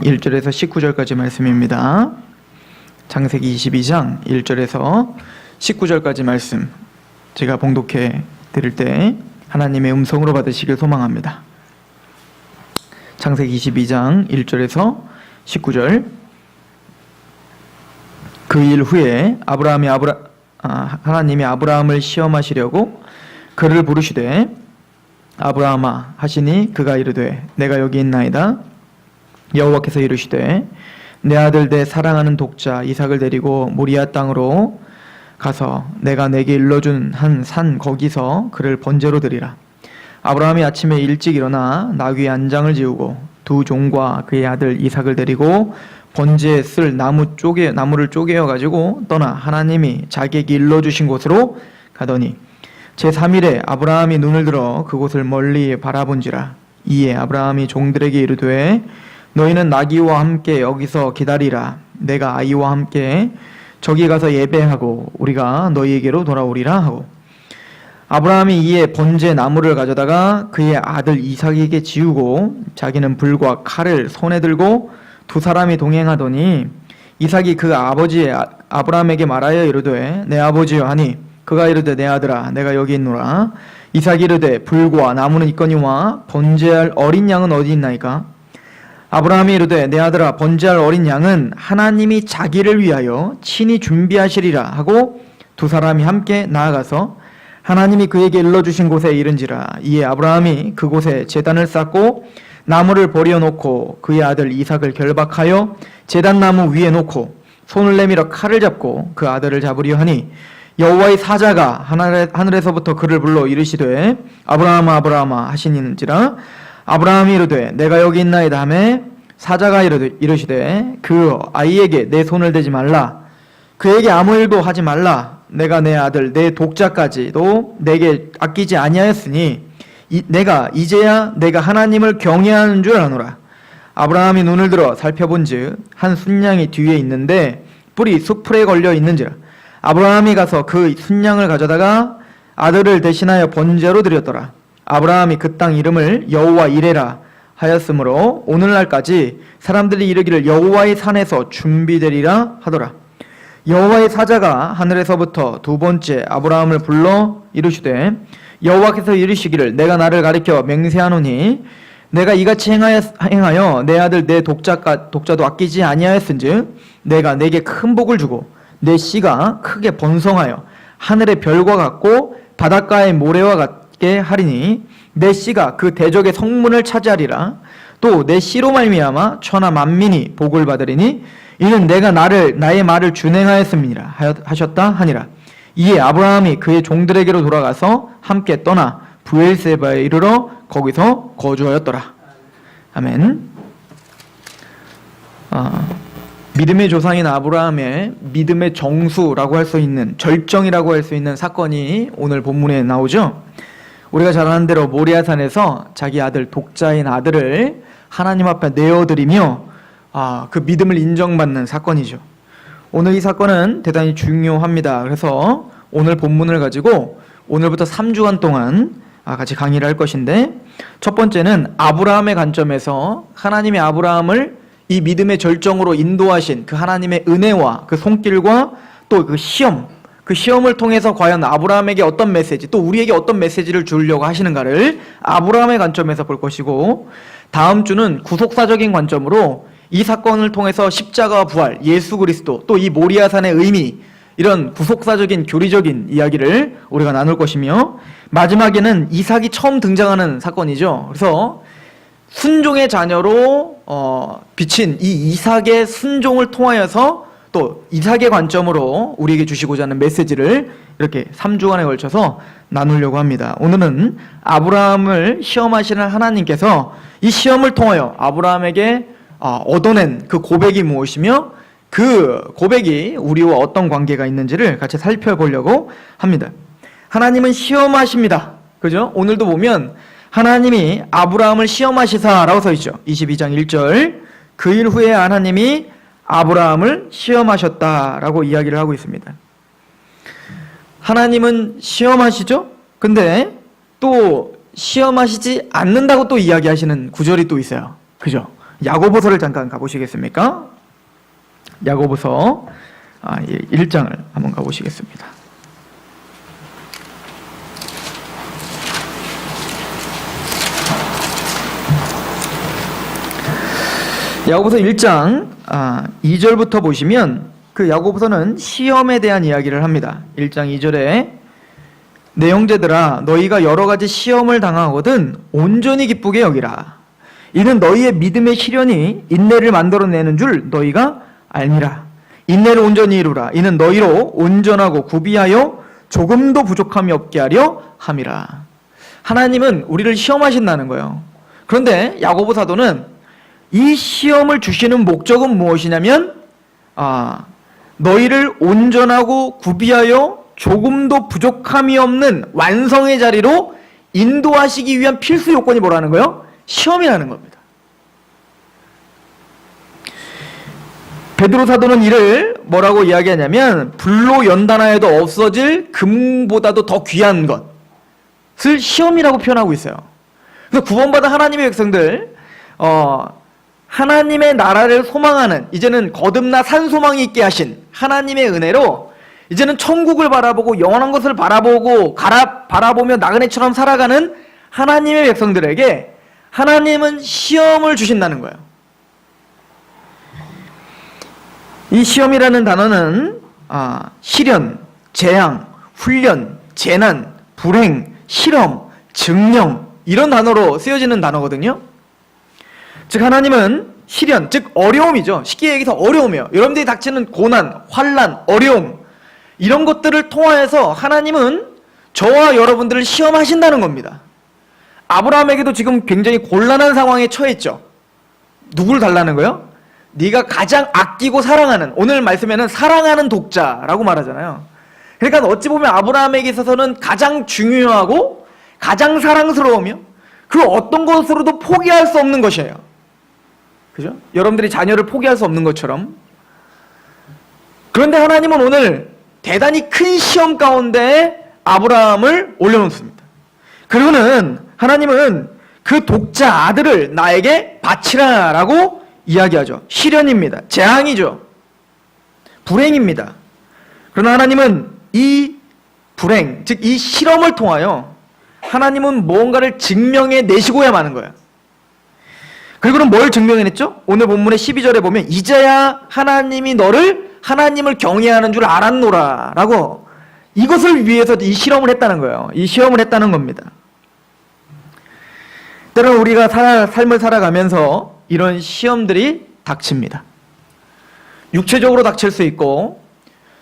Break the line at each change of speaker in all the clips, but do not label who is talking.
1절에서 19절까지 말씀입니다. 창세기 22장 1절에서 19절까지 말씀 제가 봉독해 드릴 때 하나님의 음성으로 받으시길 소망합니다. 창세기 22장 1절에서 19절. 그 일 후에 하나님이 아브라함을 시험하시려고 그를 부르시되 아브라함아 하시니 그가 이르되 내가 여기 있나이다. 여호와께서 이르시되 내 아들 내 사랑하는 독자 이삭을 데리고 모리아 땅으로 가서 내가 내게 일러준 한 산 거기서 그를 번제로 드리라. 아브라함이 아침에 일찍 일어나 나귀의 안장을 지우고 두 종과 그의 아들 이삭을 데리고 번제에 쓸 나무를 쪼개어 가지고 떠나 하나님이 자기에게 일러주신 곳으로 가더니 제3일에 아브라함이 눈을 들어 그곳을 멀리 바라본지라. 이에 아브라함이 종들에게 이르되 너희는 나귀와 함께 여기서 기다리라. 내가 아이와 함께 저기 가서 예배하고 우리가 너희에게로 돌아오리라 하고, 아브라함이 이에 번제 나무를 가져다가 그의 아들 이삭에게 지우고 자기는 불과 칼을 손에 들고 두 사람이 동행하더니 이삭이 그 아버지 아브라함에게 말하여 이르되 내 아버지여 하니 그가 이르되 내 아들아 내가 여기 있노라. 이삭이 이르되 불과 나무는 있거니와 번제할 어린 양은 어디 있나이까? 아브라함이 이르되 내 아들아 번제할 어린 양은 하나님이 자기를 위하여 친히 준비하시리라 하고 두 사람이 함께 나아가서 하나님이 그에게 일러주신 곳에 이른지라. 이에 아브라함이 그곳에 제단을 쌓고 나무를 버려놓고 그의 아들 이삭을 결박하여 제단나무 위에 놓고 손을 내밀어 칼을 잡고 그 아들을 잡으려 하니 여호와의 사자가 하늘에서부터 그를 불러 이르시되 아브라함아 아브라함아 하시니는지라. 아브라함이 이르되 내가 여기 있나이다 하매 사자가 이르시되 그 아이에게 내 손을 대지 말라. 그에게 아무 일도 하지 말라. 내가 내 아들 내 독자까지도 내게 아끼지 아니하였으니 내가 이제야 내가 하나님을 경외하는 줄 아노라. 아브라함이 눈을 들어 살펴본즉 한 순양이 뒤에 있는데 뿔이 숲풀에 걸려 있는지라. 아브라함이 가서 그 순양을 가져다가 아들을 대신하여 번제로 드렸더라. 아브라함이 그 땅 이름을 여호와 이레라 하였으므로 오늘날까지 사람들이 이르기를 여호와의 산에서 준비되리라 하더라. 여호와의 사자가 하늘에서부터 두 번째 아브라함을 불러 이르시되 여호와께서 이르시기를 내가 나를 가리켜 맹세하노니 내가 이같이 행하여 내 아들 내 독자도 아끼지 아니하였은즉 내가 내게 큰 복을 주고 내 씨가 크게 번성하여 하늘의 별과 같고 바닷가의 모래와 같게 하리니 내 씨가 그 대적의 성문을 차지하리라. 또 내 씨로 말미암아 천하 만민이 복을 받으리니 이는 내가 나의 말을 준행하였음이니라 하셨다 하니라. 이에 아브라함이 그의 종들에게로 돌아가서 함께 떠나 브엘세바에 이르러 거기서 거주하였더라. 아멘. 믿음의 조상인 아브라함의 믿음의 정수라고 할 수 있는, 절정이라고 할 수 있는 사건이 오늘 본문에 나오죠. 우리가 잘 아는 대로 모리아산에서 자기 아들, 독자인 아들을 하나님 앞에 내어드리며 그 믿음을 인정받는 사건이죠. 오늘 이 사건은 대단히 중요합니다. 그래서 오늘 본문을 가지고 오늘부터 3주간 동안 같이 강의를 할 것인데, 첫 번째는 아브라함의 관점에서 하나님이 아브라함을 이 믿음의 절정으로 인도하신 그 하나님의 은혜와 그 손길과 또 그 시험을 통해서 과연 아브라함에게 어떤 메시지, 또 우리에게 어떤 메시지를 주려고 하시는가를 아브라함의 관점에서 볼 것이고, 다음 주는 구속사적인 관점으로 이 사건을 통해서 십자가와 부활, 예수 그리스도, 또 이 모리아산의 의미, 이런 구속사적인 교리적인 이야기를 우리가 나눌 것이며, 마지막에는 이삭이 처음 등장하는 사건이죠. 그래서 순종의 자녀로 비친 이 이삭의 순종을 통하여서 또 이삭의 관점으로 우리에게 주시고자 하는 메시지를 이렇게 3주간에 걸쳐서 나누려고 합니다. 오늘은 아브라함을 시험하시는 하나님께서 이 시험을 통하여 아브라함에게 얻어낸 그 고백이 무엇이며 그 고백이 우리와 어떤 관계가 있는지를 같이 살펴보려고 합니다. 하나님은 시험하십니다. 그죠? 오늘도 보면 하나님이 아브라함을 시험하시사라고 써 있죠. 22장 1절. 그 일 후에 하나님이 아브라함을 시험하셨다라고 이야기를 하고 있습니다. 하나님은 시험하시죠? 근데 또 시험하시지 않는다고 또 이야기하시는 구절이 또 있어요. 그죠? 야고보서를 잠깐 가보시겠습니까? 야고보서 1장을 한번 가보시겠습니다. 야고보서 1장 2절부터 보시면 그 야고보서는 시험에 대한 이야기를 합니다. 1장 2절에 내 형제들아 너희가 여러 가지 시험을 당하거든 온전히 기쁘게 여기라. 이는 너희의 믿음의 시련이 인내를 만들어내는 줄 너희가 알미라. 인내를 온전히 이루라. 이는 너희로 온전하고 구비하여 조금도 부족함이 없게 하려 함이라. 하나님은 우리를 시험하신다는 거예요. 그런데 야고보 사도는 이 시험을 주시는 목적은 무엇이냐면 너희를 온전하고 구비하여 조금도 부족함이 없는 완성의 자리로 인도하시기 위한 필수 요건이 뭐라는 거예요? 시험이라는 겁니다. 베드로 사도는 이를 뭐라고 이야기하냐면 불로 연단하여도 없어질 금보다도 더 귀한 것을 시험이라고 표현하고 있어요. 그래서 구원받은 하나님의 백성들 하나님의 나라를 소망하는, 이제는 거듭나 산소망이 있게 하신 하나님의 은혜로 이제는 천국을 바라보고 영원한 것을 바라보며 나그네처럼 살아가는 하나님의 백성들에게 하나님은 시험을 주신다는 거예요. 이 시험이라는 단어는 시련, 재앙, 훈련, 재난, 불행, 실험, 증명 이런 단어로 쓰여지는 단어거든요. 즉 하나님은 시련, 즉 어려움이죠. 쉽게 얘기해서 어려움이에요. 여러분들이 닥치는 고난, 환난, 어려움 이런 것들을 통하여서 하나님은 저와 여러분들을 시험하신다는 겁니다. 아브라함에게도 지금 굉장히 곤란한 상황에 처했죠. 누구를 달라는 거예요? 네가 가장 아끼고 사랑하는, 오늘 말씀에는 사랑하는 독자라고 말하잖아요. 그러니까 어찌 보면 아브라함에게 있어서는 가장 중요하고 가장 사랑스러우며 그 어떤 것으로도 포기할 수 없는 것이에요. 그죠? 여러분들이 자녀를 포기할 수 없는 것처럼. 그런데 하나님은 오늘 대단히 큰 시험 가운데 아브라함을 올려놓습니다. 그리고는 하나님은 그 독자 아들을 나에게 바치라 라고 이야기하죠. 시련입니다. 재앙이죠. 불행입니다. 그러나 하나님은 이 불행, 즉 이 실험을 통하여 하나님은 무언가를 증명해 내시고야 마는 거예요. 그리고는 뭘 증명해냈죠? 오늘 본문의 12절에 보면 이제야 하나님이 너를 하나님을 경외하는 줄 알았노라 라고 이것을 위해서 이 실험을 했다는 거예요. 이 시험을 했다는 겁니다. 때로는 우리가 삶을 살아가면서 이런 시험들이 닥칩니다. 육체적으로 닥칠 수 있고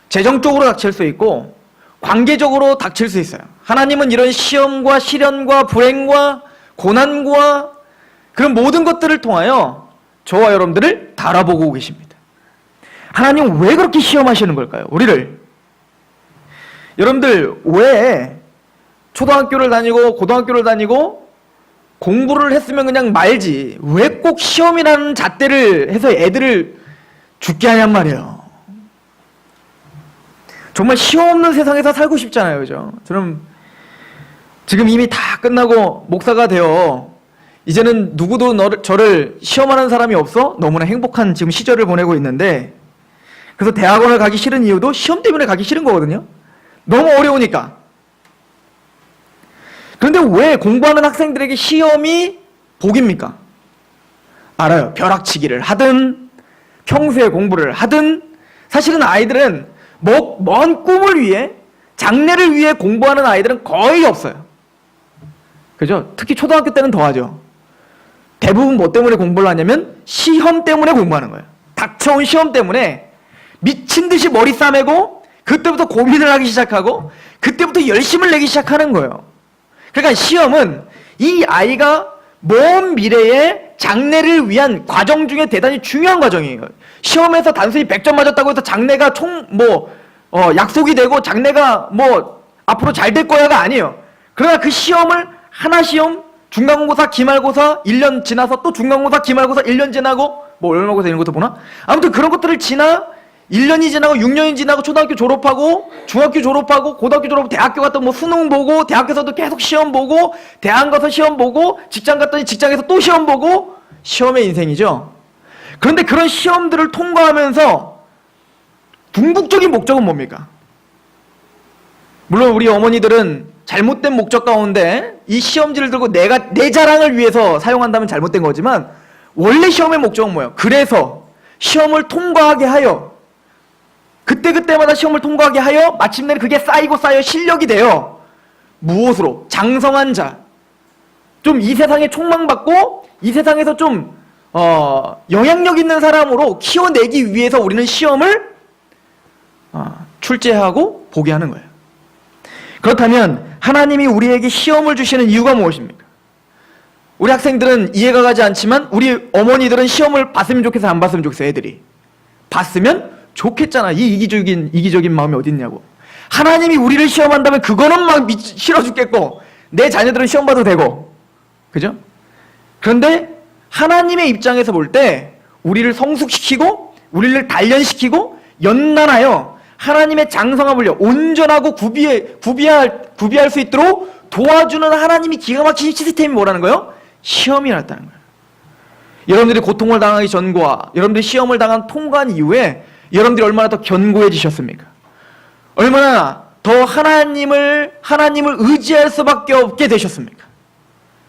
재정적으로 닥칠 수 있고 관계적으로 닥칠 수 있어요. 하나님은 이런 시험과 시련과 불행과 고난과 그런 모든 것들을 통하여 저와 여러분들을 달아보고 계십니다. 하나님 왜 그렇게 시험하시는 걸까요? 우리를. 여러분들 왜 초등학교를 다니고 고등학교를 다니고 공부를 했으면 그냥 말지 왜 꼭 시험이라는 잣대를 해서 애들을 죽게 하냔 말이에요. 정말 시험 없는 세상에서 살고 싶잖아요. 그죠? 저는 지금 이미 다 끝나고 목사가 되어 이제는 누구도 저를 시험하는 사람이 없어 너무나 행복한 지금 시절을 보내고 있는데, 그래서 대학원을 가기 싫은 이유도 시험 때문에 가기 싫은 거거든요. 너무 어려우니까. 그런데 왜 공부하는 학생들에게 시험이 복입니까? 알아요. 벼락치기를 하든 평소에 공부를 하든 사실은 아이들은 먼 꿈을 위해 장래를 위해 공부하는 아이들은 거의 없어요. 그죠? 특히 초등학교 때는 더하죠. 대부분 뭐 때문에 공부를 하냐면 시험 때문에 공부하는 거예요. 닥쳐온 시험 때문에 미친 듯이 머리 싸매고 그때부터 고민을 하기 시작하고 그때부터 열심을 내기 시작하는 거예요. 그러니까 시험은 이 아이가 먼 미래의 장래를 위한 과정 중에 대단히 중요한 과정이에요. 시험에서 단순히 100점 맞았다고 해서 장래가 약속이 되고 장래가 앞으로 잘 될 거야가 아니에요. 그러나 그 시험을 하나 시험, 중간고사, 기말고사 1년 지나서 또 중간고사, 기말고사 1년 지나고 얼마고사 이런 것도 보나? 아무튼 그런 것들을 지나 1년이 지나고 6년이 지나고 초등학교 졸업하고 중학교 졸업하고 고등학교 졸업하고 대학교 갔다 수능 보고 대학교에서도 계속 시험 보고 대학 가서 시험 보고 직장 갔더니 직장에서 또 시험 보고 시험의 인생이죠. 그런데 그런 시험들을 통과하면서 궁극적인 목적은 뭡니까? 물론 우리 어머니들은 잘못된 목적 가운데 이 시험지를 들고 내 자랑을 위해서 사용한다면 잘못된 거지만 원래 시험의 목적은 뭐예요? 그래서 시험을 통과하게 하여 그때그때마다 시험을 통과하게 하여 마침내 그게 쌓이고 쌓여 실력이 되어 무엇으로? 장성한 자, 좀 이 세상에 촉망받고 이 세상에서 좀 영향력 있는 사람으로 키워내기 위해서 우리는 시험을 출제하고 보게 하는 거예요. 그렇다면 하나님이 우리에게 시험을 주시는 이유가 무엇입니까? 우리 학생들은 이해가 가지 않지만 우리 어머니들은 시험을 봤으면 좋겠어, 안 봤으면 좋겠어? 애들이 봤으면 좋겠잖아. 이 이기적인 마음이 어딨냐고. 하나님이 우리를 시험한다면 그거는 막 싫어 죽겠고 내 자녀들은 시험 봐도 되고, 그죠? 그런데 하나님의 입장에서 볼 때 우리를 성숙시키고 우리를 단련시키고 연단하여 하나님의 장성함을 온전하고 구비할 수 있도록 도와주는 하나님이 기가 막힌 시스템이 뭐라는 거예요? 시험이었다는 거예요. 여러분들이 고통을 당하기 전과 여러분들이 시험을 통과한 이후에 여러분들이 얼마나 더 견고해지셨습니까? 얼마나 더 하나님을 의지할 수밖에 없게 되셨습니까?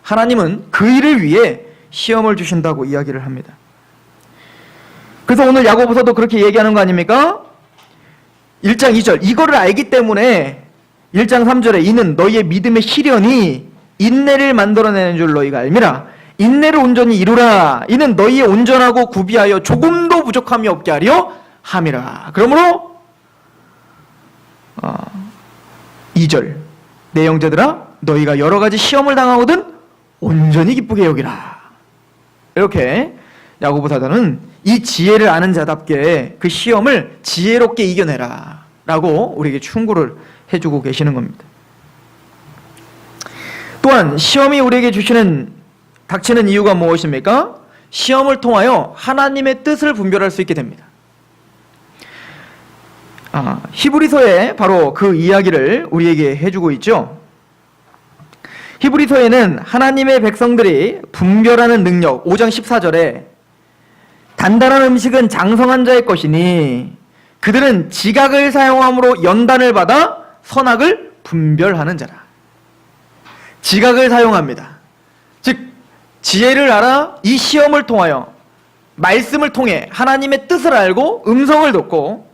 하나님은 그 일을 위해 시험을 주신다고 이야기를 합니다. 그래서 오늘 야고보서도 그렇게 얘기하는 거 아닙니까? 1장 2절 이거를 알기 때문에 1장 3절에 이는 너희의 믿음의 시련이 인내를 만들어내는 줄 너희가 알미라. 인내를 온전히 이루라. 이는 너희의 온전하고 구비하여 조금도 부족함이 없게 하려 함이라. 그러므로 2절 내 형제들아 너희가 여러 가지 시험을 당하거든 온전히 기쁘게 여기라. 이렇게 야고보 사도는 이 지혜를 아는 자답게 그 시험을 지혜롭게 이겨내라 라고 우리에게 충고를 해주고 계시는 겁니다. 또한 시험이 우리에게 닥치는 이유가 무엇입니까? 시험을 통하여 하나님의 뜻을 분별할 수 있게 됩니다. 히브리서에 바로 그 이야기를 우리에게 해주고 있죠. 히브리서에는 하나님의 백성들이 분별하는 능력 5장 14절에 단단한 음식은 장성한 자의 것이니 그들은 지각을 사용함으로 연단을 받아 선악을 분별하는 자라. 지각을 사용합니다. 즉 지혜를 알아 이 시험을 통하여 말씀을 통해 하나님의 뜻을 알고 음성을 듣고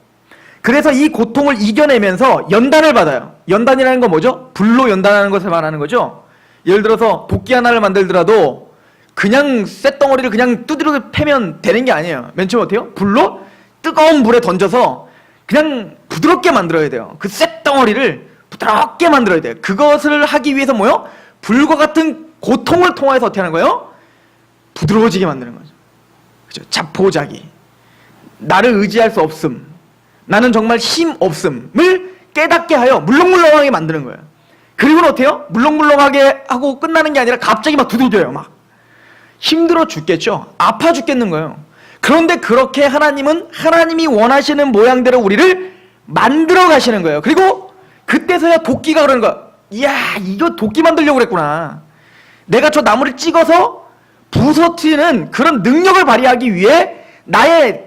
그래서 이 고통을 이겨내면서 연단을 받아요. 연단이라는 건 뭐죠? 불로 연단하는 것을 말하는 거죠. 예를 들어서 도끼 하나를 만들더라도 그냥 쇳덩어리를 그냥 두드려 패면 되는 게 아니에요. 맨 처음 어때요? 불로 뜨거운 물에 던져서 그냥 부드럽게 만들어야 돼요. 그 쇳덩어리를 부드럽게 만들어야 돼요. 그것을 하기 위해서 뭐요? 불과 같은 고통을 통해서 어떻게 하는 거예요? 부드러워지게 만드는 거죠. 그죠? 자포자기. 나를 의지할 수 없음. 나는 정말 힘 없음을 깨닫게 하여 물렁물렁하게 만드는 거예요. 그리고는 어때요? 물렁물렁하게 하고 끝나는 게 아니라 갑자기 막 두들겨요. 막 힘들어 죽겠죠. 아파 죽겠는 거예요. 그런데 그렇게 하나님이 원하시는 모양대로 우리를 만들어 가시는 거예요. 그리고 그때서야 도끼가 그러는 거야. 이야, 이거 도끼 만들려고 그랬구나. 내가 저 나무를 찍어서 부서뜨리는 그런 능력을 발휘하기 위해 나의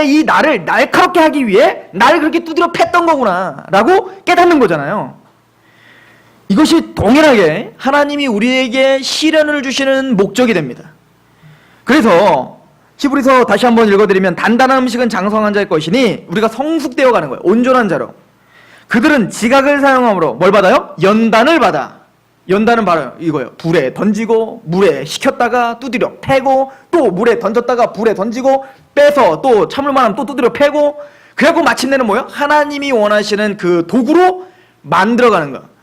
이 나를 날카롭게 하기 위해 나를 그렇게 두드려 팼던 거구나 라고 깨닫는 거잖아요. 이것이 동일하게 하나님이 우리에게 시련을 주시는 목적이 됩니다. 그래서 히브리서 다시 한번 읽어드리면 단단한 음식은 장성한 자의 것이니 우리가 성숙되어 가는 거예요. 온전한 자로. 그들은 지각을 사용함으로 뭘 받아요? 연단을 받아. 연단은 바로 이거예요. 불에 던지고 물에 식혔다가 두드려 패고 또 물에 던졌다가 불에 던지고 빼서 또 참을만 하면 또 두드려 패고 그래갖고 마침내는 뭐예요? 하나님이 원하시는 그 도구로 만들어가는 거예요.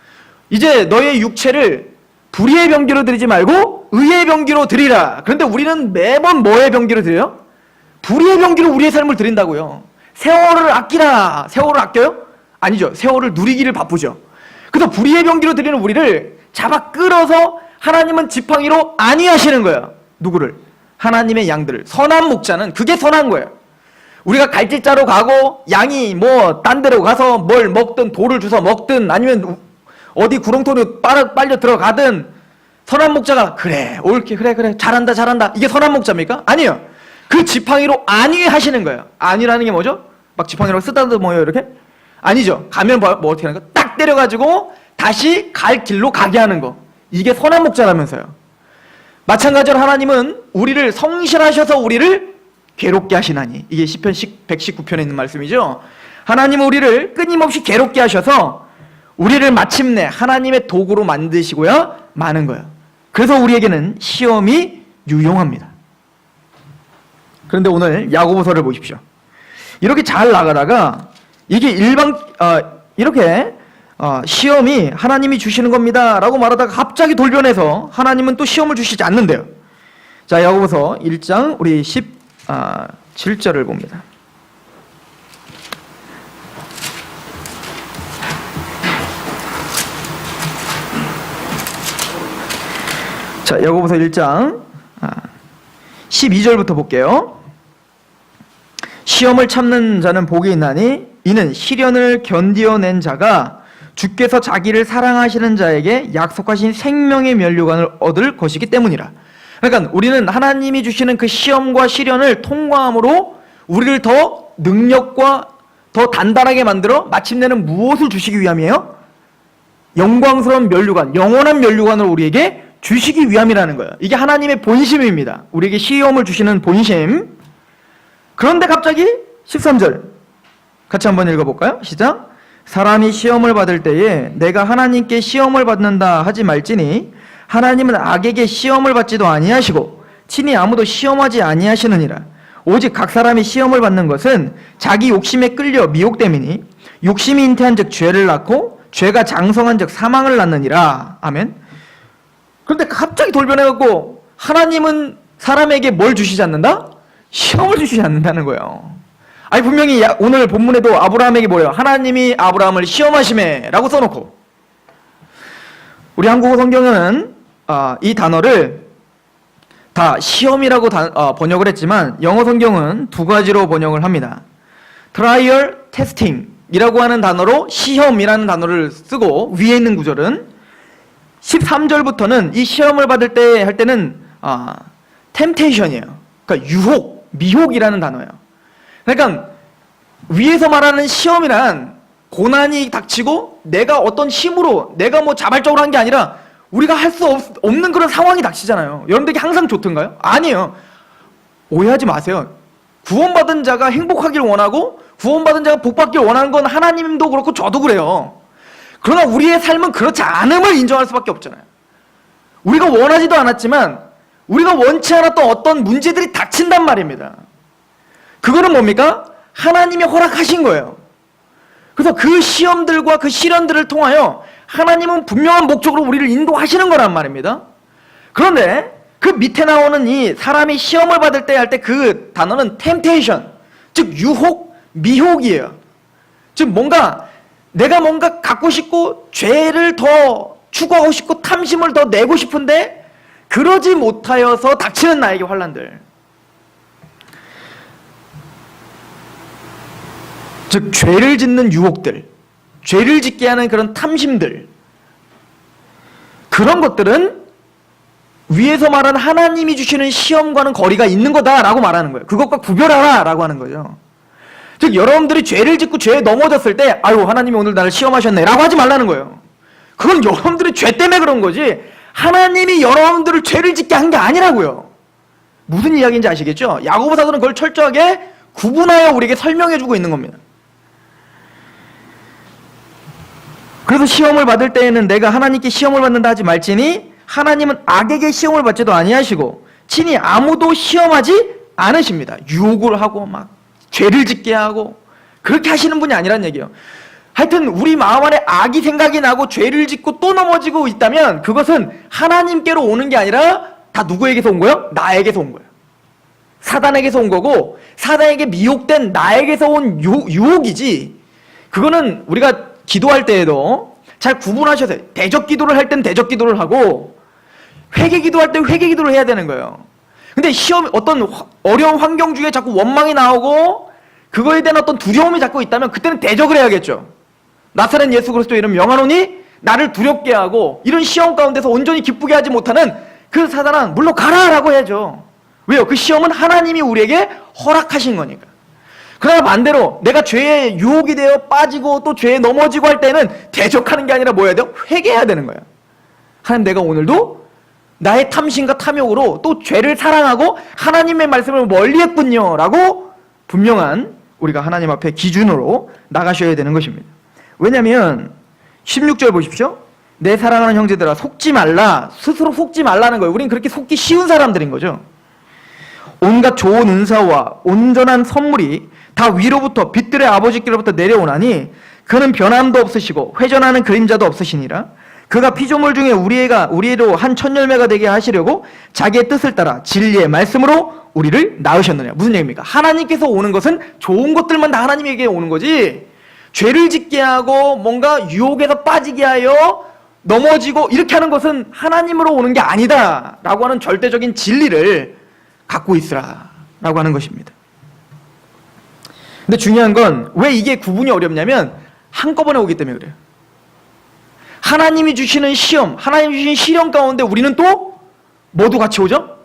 이제 너의 육체를 불의의 병기로 드리지 말고 의의 병기로 드리라. 그런데 우리는 매번 뭐의 병기로 드려요? 불의의 병기로 우리의 삶을 드린다고요. 세월을 아끼라. 세월을 아껴요? 아니죠. 세월을 누리기를 바쁘죠. 그래서 불의의 병기로 드리는 우리를 잡아 끌어서 하나님은 지팡이로 안위하시는 거예요. 누구를? 하나님의 양들을. 선한 목자는 그게 선한 거예요. 우리가 갈질자로 가고 양이 뭐 딴 데로 가서 뭘 먹든 돌을 주워 먹든 아니면 어디 구렁텅이로 빨려 들어가든 선한 목자가 그래 옳게 그래 잘한다 이게 선한 목자입니까? 아니에요. 그 지팡이로 안위하시는 거예요. 안위라는 게 뭐죠? 막 지팡이로 쓰다듬어요 이렇게? 아니죠. 가면 뭐 어떻게 하는 거? 딱 때려가지고 다시 갈 길로 가게 하는 거. 이게 선한 목자라면서요. 마찬가지로 하나님은 우리를 성실하셔서 우리를 괴롭게 하시나니, 이게 시편 119편에 있는 말씀이죠. 하나님은 우리를 끊임없이 괴롭게 하셔서 우리를 마침내 하나님의 도구로 만드시고야 마는 거예요. 그래서 우리에게는 시험이 유용합니다. 그런데 오늘 야고보서를 보십시오. 이렇게 잘 나가다가 이게 이렇게 시험이 하나님이 주시는 겁니다 라고 말하다가 갑자기 돌변해서 하나님은 또 시험을 주시지 않는데요. 자, 야고보서 1장 우리 17절을 봅니다. 자, 야고보서 1장 12절부터 볼게요. 시험을 참는 자는 복이 있나니 이는 시련을 견디어낸 자가 주께서 자기를 사랑하시는 자에게 약속하신 생명의 면류관을 얻을 것이기 때문이라. 그러니까 우리는 하나님이 주시는 그 시험과 시련을 통과함으로 우리를 더 능력과 더 단단하게 만들어 마침내는 무엇을 주시기 위함이에요? 영광스러운 면류관, 영원한 면류관을 우리에게 주시기 위함이라는 거예요. 이게 하나님의 본심입니다. 우리에게 시험을 주시는 본심. 그런데 갑자기 13절 같이 한번 읽어볼까요? 시작. 사람이 시험을 받을 때에 내가 하나님께 시험을 받는다 하지 말지니 하나님은 악에게 시험을 받지도 아니하시고 친히 아무도 시험하지 아니하시느니라. 오직 각 사람이 시험을 받는 것은 자기 욕심에 끌려 미혹됨이니 욕심이 잉태한 즉 죄를 낳고 죄가 장성한 즉 사망을 낳느니라. 아멘. 그런데 갑자기 돌변해갖고 하나님은 사람에게 뭘 주시지 않는다? 시험을 주시지 않는다는 거예요. 아니 분명히 오늘 본문에도 아브라함에게 뭐예요? 하나님이 아브라함을 시험하시매 라고 써놓고, 우리 한국어 성경은 이 단어를 다 시험이라고 번역을 했지만 영어 성경은 두 가지로 번역을 합니다. trial testing 이라고 하는 단어로 시험이라는 단어를 쓰고, 위에 있는 구절은 13절부터는 이 시험을 받을 때 할 때는 temptation이에요. 그러니까 유혹, 미혹이라는 단어예요. 그러니까 위에서 말하는 시험이란 고난이 닥치고 내가 어떤 힘으로 내가 뭐 자발적으로 한 게 아니라 우리가 할 수 없는 그런 상황이 닥치잖아요. 여러분들에게 항상 좋던가요? 아니에요. 오해하지 마세요. 구원받은 자가 행복하길 원하고 구원받은 자가 복받길 원하는 건 하나님도 그렇고 저도 그래요. 그러나 우리의 삶은 그렇지 않음을 인정할 수밖에 없잖아요. 우리가 원하지도 않았지만 우리가 원치 않았던 어떤 문제들이 닥친단 말입니다. 그거는 뭡니까? 하나님이 허락하신 거예요. 그래서 그 시험들과 그 시련들을 통하여 하나님은 분명한 목적으로 우리를 인도하시는 거란 말입니다. 그런데 그 밑에 나오는 이 사람이 시험을 받을 때 할 때 그 단어는 temptation, 즉 유혹, 미혹이에요. 즉 내가 뭔가 갖고 싶고 죄를 더 추구하고 싶고 탐심을 더 내고 싶은데 그러지 못하여서 닥치는 나에게 환난들, 즉 죄를 짓는 유혹들, 죄를 짓게 하는 그런 탐심들, 그런 것들은 위에서 말하는 하나님이 주시는 시험과는 거리가 있는 거다라고 말하는 거예요. 그것과 구별하라 라고 하는 거죠. 즉 여러분들이 죄를 짓고 죄에 넘어졌을 때 아유 하나님이 오늘 나를 시험하셨네 라고 하지 말라는 거예요. 그건 여러분들이 죄 때문에 그런 거지 하나님이 여러분들을 죄를 짓게 한 게 아니라고요. 무슨 이야기인지 아시겠죠? 야고보 사도는 그걸 철저하게 구분하여 우리에게 설명해주고 있는 겁니다. 그래서 시험을 받을 때에는 내가 하나님께 시험을 받는다 하지 말지니 하나님은 악에게 시험을 받지도 아니하시고 친히 아무도 시험하지 않으십니다. 유혹을 하고 막 죄를 짓게 하고 그렇게 하시는 분이 아니란 얘기예요. 하여튼 우리 마음 안에 악이 생각이 나고 죄를 짓고 또 넘어지고 있다면 그것은 하나님께로 오는 게 아니라 다 누구에게서 온 거예요? 나에게서 온 거예요. 사단에게서 온 거고 사단에게 미혹된 나에게서 온 유혹이지, 그거는 우리가 기도할 때에도 잘 구분하셔야 돼요. 대적 기도를 할 때는 대적 기도를 하고 회개 기도할 때는 회개 기도를 해야 되는 거예요. 근데 어떤 어려운 환경 중에 자꾸 원망이 나오고 그거에 대한 어떤 두려움이 자꾸 있다면 그때는 대적을 해야겠죠. 나사렛 예수 그리스도 이름 명하노니 나를 두렵게 하고 이런 시험 가운데서 온전히 기쁘게 하지 못하는 그 사단아 물러가라라고 해야죠. 왜요? 그 시험은 하나님이 우리에게 허락하신 거니까. 그러나 반대로 내가 죄의 유혹이 되어 빠지고 또 죄에 넘어지고 할 때는 대적하는 게 아니라 뭐 해야 돼요? 회개해야 되는 거예요. 하나님, 내가 오늘도 나의 탐심과 탐욕으로 또 죄를 사랑하고 하나님의 말씀을 멀리했군요 라고 분명한 우리가 하나님 앞에 기준으로 나가셔야 되는 것입니다. 왜냐하면 16절 보십시오. 내 사랑하는 형제들아 속지 말라. 스스로 속지 말라는 거예요. 우리는 그렇게 속기 쉬운 사람들인 거죠. 온갖 좋은 은사와 온전한 선물이 다 위로부터 빛들의 아버지께로부터 내려오나니 그는 변함도 없으시고 회전하는 그림자도 없으시니라. 그가 피조물 중에 우리로 한 첫 열매가 되게 하시려고 자기의 뜻을 따라 진리의 말씀으로 우리를 낳으셨느냐. 무슨 얘기입니까? 하나님께서 오는 것은 좋은 것들만 다 하나님에게 오는 거지, 죄를 짓게 하고 뭔가 유혹에서 빠지게 하여 넘어지고 이렇게 하는 것은 하나님으로 오는 게 아니다 라고 하는 절대적인 진리를 갖고 있으라 라고 하는 것입니다. 근데 중요한 건 왜 이게 구분이 어렵냐면 한꺼번에 오기 때문에 그래요. 하나님이 주시는 시험, 하나님이 주신 시련 가운데 우리는 또 뭐도 같이 오죠?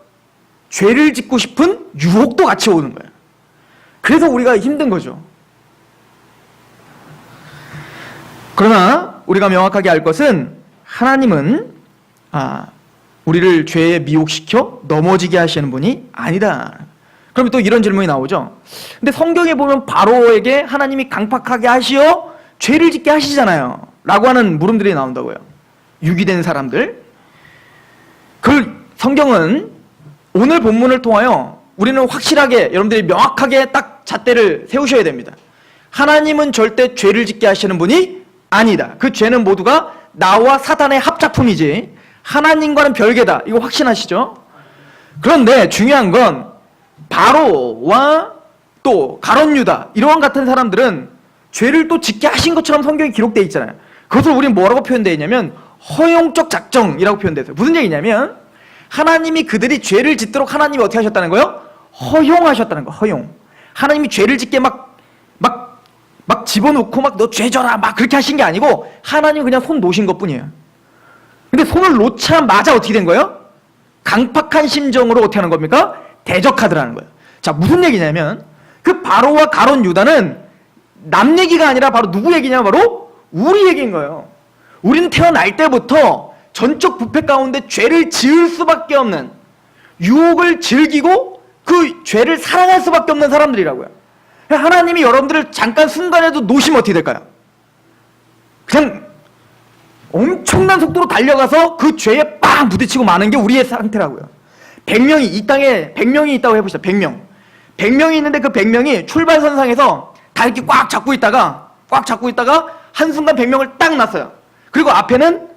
죄를 짓고 싶은 유혹도 같이 오는 거예요. 그래서 우리가 힘든 거죠. 그러나 우리가 명확하게 알 것은 하나님은 우리를 죄에 미혹시켜 넘어지게 하시는 분이 아니다. 그러면 또 이런 질문이 나오죠. 근데 성경에 보면 바로에게 하나님이 강팍하게 하시어 죄를 짓게 하시잖아요 라고 하는 물음들이 나온다고요. 유기된 사람들. 그 성경은 오늘 본문을 통하여 우리는 확실하게, 여러분들이 명확하게 딱 잣대를 세우셔야 됩니다. 하나님은 절대 죄를 짓게 하시는 분이 아니다. 그 죄는 모두가 나와 사단의 합작품이지 하나님과는 별개다. 이거 확신하시죠? 그런데 중요한 건 바로와 또 가룟 유다 이런 같은 사람들은 죄를 또 짓게 하신 것처럼 성경에 기록되어 있잖아요. 그것을 우리는 뭐라고 표현되어 있냐면 허용적 작정이라고 표현되어 있어요. 무슨 얘기냐면 하나님이 그들이 죄를 짓도록 하나님이 어떻게 하셨다는 거예요? 허용하셨다는 거예요. 허용. 하나님이 죄를 짓게 막 집어넣고 막 너 죄져라 막 그렇게 하신 게 아니고 하나님 그냥 손 놓으신 것 뿐이에요. 근데 손을 놓자마자 어떻게 된 거예요? 강팍한 심정으로 어떻게 하는 겁니까? 대적하더라는 거예요. 자, 무슨 얘기냐면 그 바로와 가룟 유다는 남 얘기가 아니라 바로 누구 얘기냐? 바로 우리 얘기인 거예요. 우리는 태어날 때부터 전적 부패 가운데 죄를 지을 수밖에 없는, 유혹을 즐기고 그 죄를 사랑할 수밖에 없는 사람들이라고요. 하나님이 여러분들을 잠깐 순간에도 놓으시면 어떻게 될까요? 그냥 엄청난 속도로 달려가서 그 죄에 빵 부딪히고 마는 게 우리의 상태라고요. 100명이 이 땅에 100명이 있다고 해보시죠. 100명. 100명이 있는데 그 100명이 출발선상에서 다 이렇게 꽉 잡고 있다가 한순간 100명을 딱 놨어요. 그리고 앞에는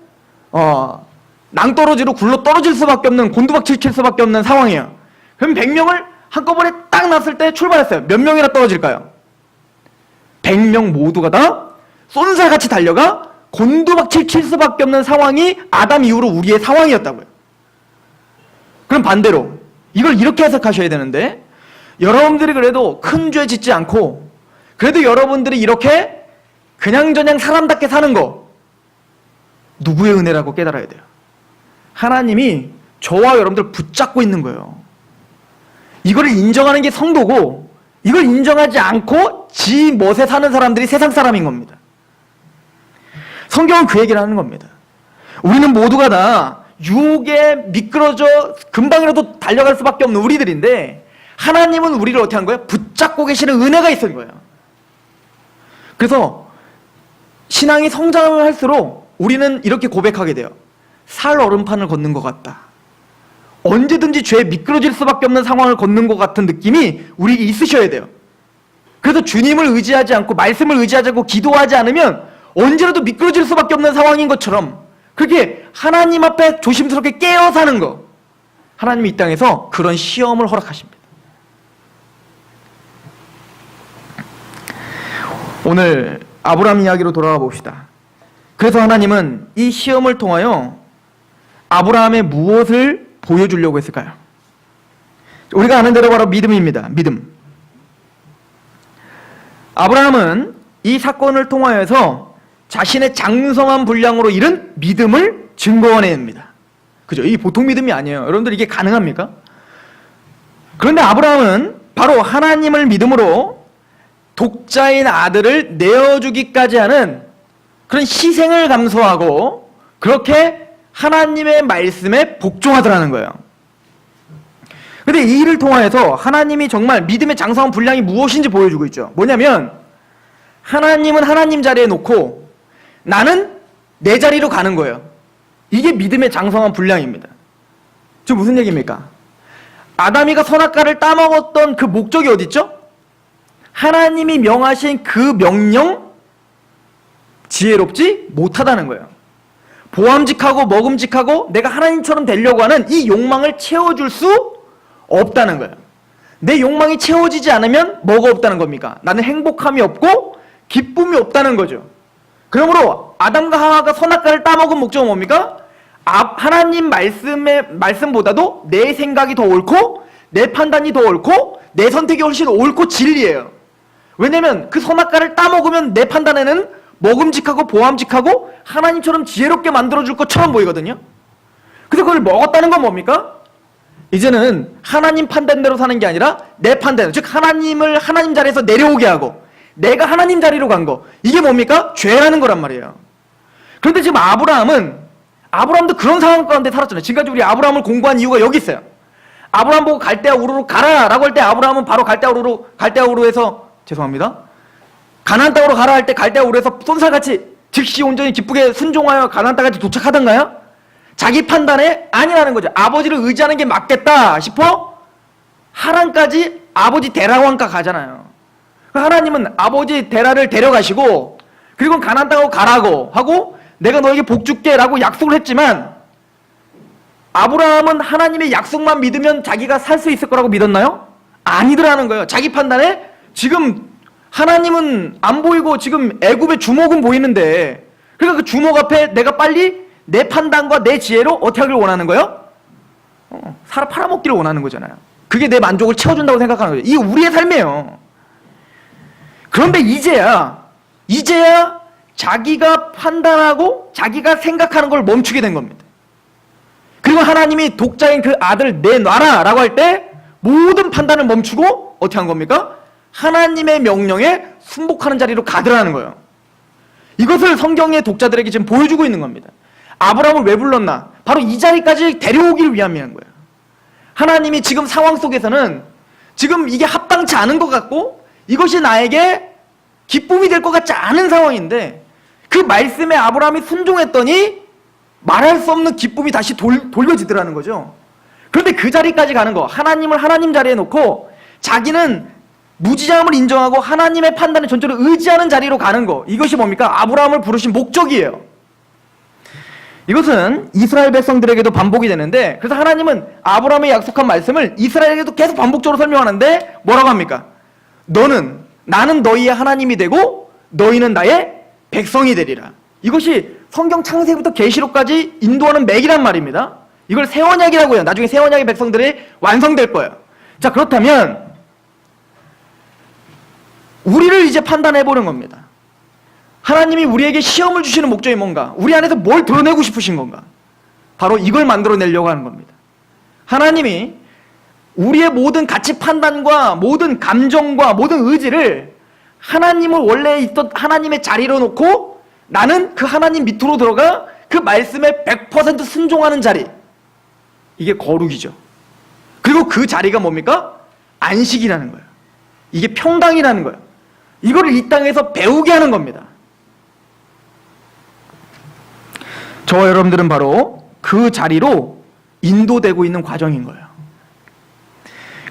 낭떠러지로 굴러 떨어질 수밖에 없는, 곤두박질 칠 수밖에 없는 상황이에요. 그럼 100명을 한꺼번에 딱 놨을 때 출발했어요. 몇 명이나 떨어질까요? 100명 모두가 다 쏜살같이 달려가 곤두박질 칠 수밖에 없는 상황이 아담 이후로 우리의 상황이었다고요. 그럼 반대로 이걸 이렇게 해석하셔야 되는데, 여러분들이 그래도 큰 죄 짓지 않고 그래도 여러분들이 이렇게 그냥저냥 사람답게 사는 거 누구의 은혜라고 깨달아야 돼요. 하나님이 저와 여러분들 붙잡고 있는 거예요. 이거를 인정하는 게 성도고, 이걸 인정하지 않고 지 멋에 사는 사람들이 세상 사람인 겁니다. 성경은 그 얘기를 하는 겁니다. 우리는 모두가 다 유혹에 미끄러져 금방이라도 달려갈 수밖에 없는 우리들인데, 하나님은 우리를 어떻게 한 거예요? 붙잡고 계시는 은혜가 있는 거예요. 그래서 신앙이 성장을 할수록 우리는 이렇게 고백하게 돼요. 살 얼음판을 걷는 것 같다. 언제든지 죄에 미끄러질 수밖에 없는 상황을 걷는 것 같은 느낌이 우리에게 있으셔야 돼요. 그래서 주님을 의지하지 않고 말씀을 의지하지 않고 기도하지 않으면 언제라도 미끄러질 수밖에 없는 상황인 것처럼, 그렇게 하나님 앞에 조심스럽게 깨어 사는 거, 하나님이 이 땅에서 그런 시험을 허락하십니다. 오늘 아브라함 이야기로 돌아가 봅시다. 그래서 하나님은 이 시험을 통하여 아브라함의 무엇을 보여주려고 했을까요? 우리가 아는 대로 바로 믿음입니다. 믿음. 아브라함은 이 사건을 통하여서 자신의 장성한 분량으로 이룬 믿음을 증거해냅니다. 그죠? 이게 보통 믿음이 아니에요. 여러분들 이게 가능합니까? 그런데 아브라함은 바로 하나님을 믿음으로 독자인 아들을 내어주기까지 하는 그런 희생을 감수하고 그렇게 하나님의 말씀에 복종하더라는 거예요. 근데 이 일을 통해서 하나님이 정말 믿음의 장성한 분량이 무엇인지 보여주고 있죠. 뭐냐면 하나님은 하나님 자리에 놓고 나는 내 자리로 가는 거예요. 이게 믿음의 장성한 분량입니다. 지금 무슨 얘기입니까? 아담이가 선악과를 따먹었던 그 목적이 어디 있죠? 하나님이 명하신 그 명령 지혜롭지 못하다는 거예요. 보암직하고 먹음직하고 내가 하나님처럼 되려고 하는 이 욕망을 채워줄 수 없다는 거예요. 내 욕망이 채워지지 않으면 뭐가 없다는 겁니까? 나는 행복함이 없고 기쁨이 없다는 거죠. 그러므로 아담과 하와가 선악과를 따먹은 목적은 뭡니까? 하나님 말씀보다도 내 생각이 더 옳고 내 판단이 더 옳고 내 선택이 훨씬 옳고 진리예요. 왜냐면 그 선악과를 따먹으면 내 판단에는 먹음직하고 보암직하고 하나님처럼 지혜롭게 만들어줄 것처럼 보이거든요. 그래서 그걸 먹었다는 건 뭡니까? 이제는 하나님 판단대로 사는 게 아니라 내 판단, 즉 하나님을 하나님 자리에서 내려오게 하고 내가 하나님 자리로 간 거, 이게 뭡니까? 죄라는 거란 말이에요. 그런데 지금 아브라함도 그런 상황 가운데 살았잖아요. 지금까지 우리 아브라함을 공부한 이유가 여기 있어요. 아브라함 보고 갈대아 우르로 가라 라고 할 때 아브라함은 바로 갈대아 우르에서 죄송합니다, 가나안 땅으로 가라 할 때 갈대아 우르에서 쏜살같이 즉시 온전히 기쁘게 순종하여 가나안 땅까지 도착하던가요? 자기 판단에 아니라는 거죠. 아버지를 의지하는 게 맞겠다 싶어 하란까지 아버지 데라 왕가 가잖아요. 하나님은 아버지 데라를 데려가시고 그리고 가나안 땅으로 가라고 하고 내가 너에게 복 줄게 라고 약속을 했지만 아브라함은 하나님의 약속만 믿으면 자기가 살 수 있을 거라고 믿었나요? 아니더라는 거예요. 자기 판단에 지금 하나님은 안 보이고 지금 애굽의 주목은 보이는데, 그러니까 그 주목 앞에 내가 빨리 내 판단과 내 지혜로 어떻게 하길 원하는 거예요? 살아 팔아먹기를 원하는 거잖아요. 그게 내 만족을 채워준다고 생각하는 거예요. 이게 우리의 삶이에요. 그런데 이제야 자기가 판단하고 자기가 생각하는 걸 멈추게 된 겁니다. 그리고 하나님이 독자인 그 아들 내놔라 라고 할 때 모든 판단을 멈추고 어떻게 한 겁니까? 하나님의 명령에 순복하는 자리로 가더라는 거예요. 이것을 성경의 독자들에게 지금 보여주고 있는 겁니다. 아브라함을 왜 불렀나? 바로 이 자리까지 데려오기를 위함이라는 거예요. 하나님이 지금 상황 속에서는 지금 이게 합당치 않은 것 같고 이것이 나에게 기쁨이 될 것 같지 않은 상황인데 그 말씀에 아브라함이 순종했더니 말할 수 없는 기쁨이 다시 돌려지더라는 거죠. 그런데 그 자리까지 가는 거, 하나님을 하나님 자리에 놓고 자기는 무지장함을 인정하고 하나님의 판단에 전적으로 의지하는 자리로 가는 거, 이것이 뭡니까? 아브라함을 부르신 목적이에요. 이것은 이스라엘 백성들에게도 반복이 되는데, 그래서 하나님은 아브라함의 약속한 말씀을 이스라엘에게도 계속 반복적으로 설명하는데 뭐라고 합니까? 나는 너희의 하나님이 되고 너희는 나의 백성이 되리라. 이것이 성경 창세기부터 계시록까지 인도하는 맥이란 말입니다. 이걸 새 언약이라고 해요. 나중에 새 언약의 백성들이 완성될 거예요. 자, 그렇다면 우리를 이제 판단해 보는 겁니다. 하나님이 우리에게 시험을 주시는 목적이 뭔가? 우리 안에서 뭘 드러내고 싶으신 건가? 바로 이걸 만들어내려고 하는 겁니다. 하나님이 우리의 모든 가치 판단과 모든 감정과 모든 의지를 하나님을 원래 있던 하나님의 자리로 놓고 나는 그 하나님 밑으로 들어가 그 말씀에 100% 순종하는 자리, 이게 거룩이죠. 그리고 그 자리가 뭡니까? 안식이라는 거예요. 이게 평강이라는 거예요. 이거를 이 땅에서 배우게 하는 겁니다. 저와 여러분들은 바로 그 자리로 인도되고 있는 과정인 거예요.